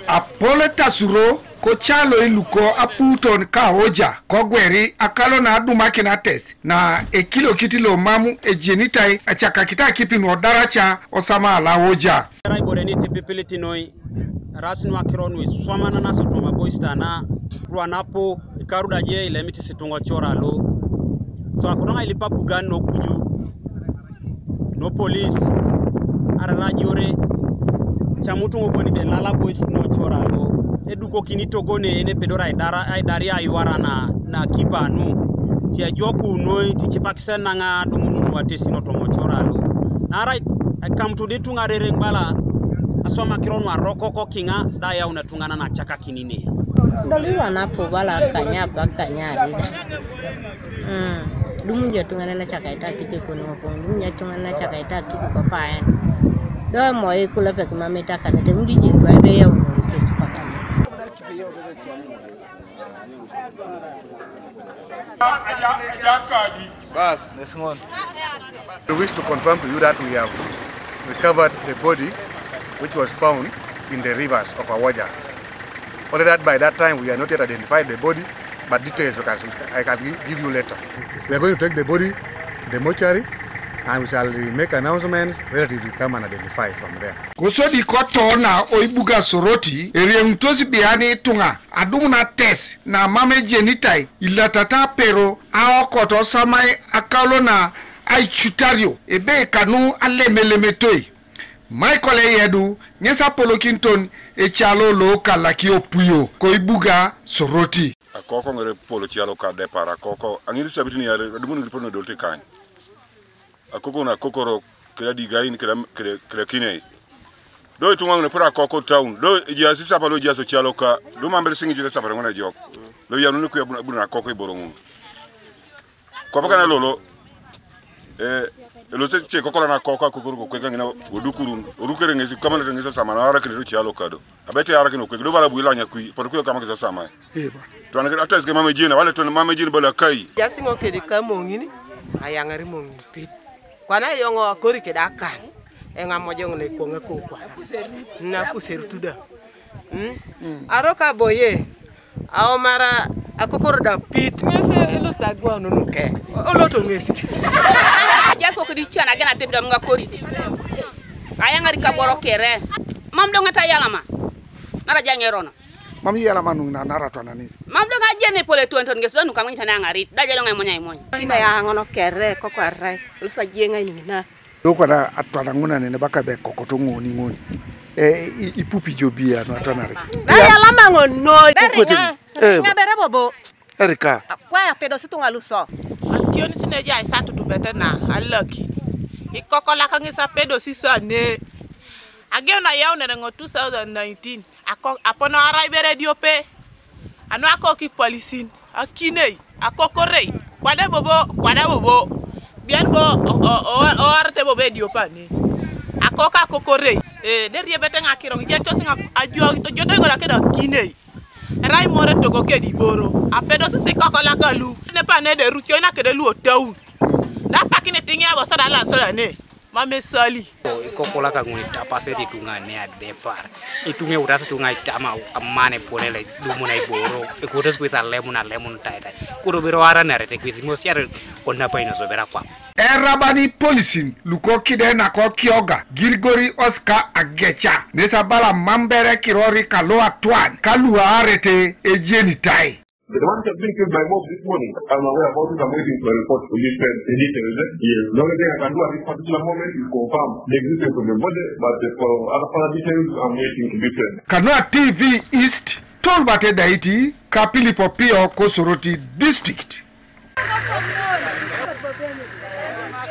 Apole tasuro ko chalo Luko aputon ka hoja ko gweri akalo na adumaki na test na ekilo kitilo mamu ejenitai achaka kita kipi no daracha Osama la hoja. Rai boreni tipipiliti noi rasni wa kironu Osama na sotoma boista na ruanapo ikaruda je ile miti situngo chora lo so akuranga ilipa bugan no kuju no police ararajore chamutu ngoboni de lala boys no chora lo eduko kinito gone ene pedora idari ayuara na kipa nu tia joku noi tichipakisen nanga dumunu Atesin otomo chora lo na right I come to ditunga rerengbala asoma kironu aroko ko kinga daya unatungana na chaka kinine Doliwa napo bala kanyapa kanyarida dumunja tungana na chaka ita kipi kono ko dumunja tungana na chaka ita kipi ko faen do moy kula pek mameta kanete mundi jin ba be yaw kesu pakani Bas, let's go on. We wish to confirm to you that we have recovered the body which was found in the rivers of Awaja. Only that by that time we are not yet identified the body, but details I can give you later. We are going to take the body to the mortuary and we shall make announcements relatively come and identify from there. Kusodi Kotona oibuga Soroti eriemtosi biani tunga adumuna test na mame jenitai ilatata pero aokoto Osama akalona ai chutario ebe kanu alemelemetoi Michael Eyedu nyesa polokinton echalo lo kalakio puyo koibuga Soroti akoko ngere polo chialo ka depara akoko angiri sabitini ya dumunu lipono dolte kan akoko na kokoro kila digain kila kine do tunga ngene pura akoko town do ejasi sapalo jaso chialo ka do mambere singi jile sapalo ngona jok do yanu ku ya buna akoko iborongu ko bakana lolo lo se che kokola na koka kokoro ko ngina odukurun orukere ngesi kamana ngesa sama na ara kine chialo kado abete ara kine ko do bala buila nya ku por ko kama ngesa sama eba to na atas ke mama jina wale to mama jina bala kai jasi ngoke di kamongini ayangari mongi pit kwana yongo akori ke dakan enga mojong ne ko ngako kwa na kuseru tuda aroka boye ao mara akokoro da pit ngese elo sagwa nunu ke oloto ngesi jaso ko di chana gana tebda mga koriti ayangari ka boro kere mam do ngata yalama nara jangerona mam yalama nu na nara to nani mam do ngajene pole tonton ngeso nu kamngi tana ngari daje lo ngai monya imonya ina ya ngono kere ko kwarai lo sajenga ni na doko da atwana nguna ne baka be kokoto ngoni ipupi jobia no tanare ya lama ngono ngabere bobo Erika kwa ya pedo situnga luso akioni sine ja isatu dubete na alaki ikokola kangisa pedo sisane agiona yaune ngo 2019 apono ara ibere diope anu akoki polisin akine akokorei kwada bobo bien bo o arte bobe diopa ni akoka akokorei derie bete ngakiro ngijeto singa ajo to jodo ngora kedo kine rai more to go kedi boro apedo sisi kokola kalu ne pa ne de rukyo na kede lu otaun na pakine tingi abo sada la sada ne mame sali kokola ka nguni tapase di tunga ne adepar itunge urasa tunga itama amane polele dumuna iboro ekudes kwisa lemon taita kurubiro ara narete kwisi mosiare onna paino sobera kwa Erabani polisin Luko kide na ko kioga Girigori Oscar Agecha nesa bala mambere kirori kaloa twan kalua arete ejenitai. The man has been killed by mob this morning. I'm aware about it. I'm waiting for a report to be sent in detail. Yes. The only thing I can do at this particular moment is confirm the existence of the body, but for other details, I'm waiting to be sent. Kanua TV East, told Bate Daiti, Kapili Popio, Soroti District.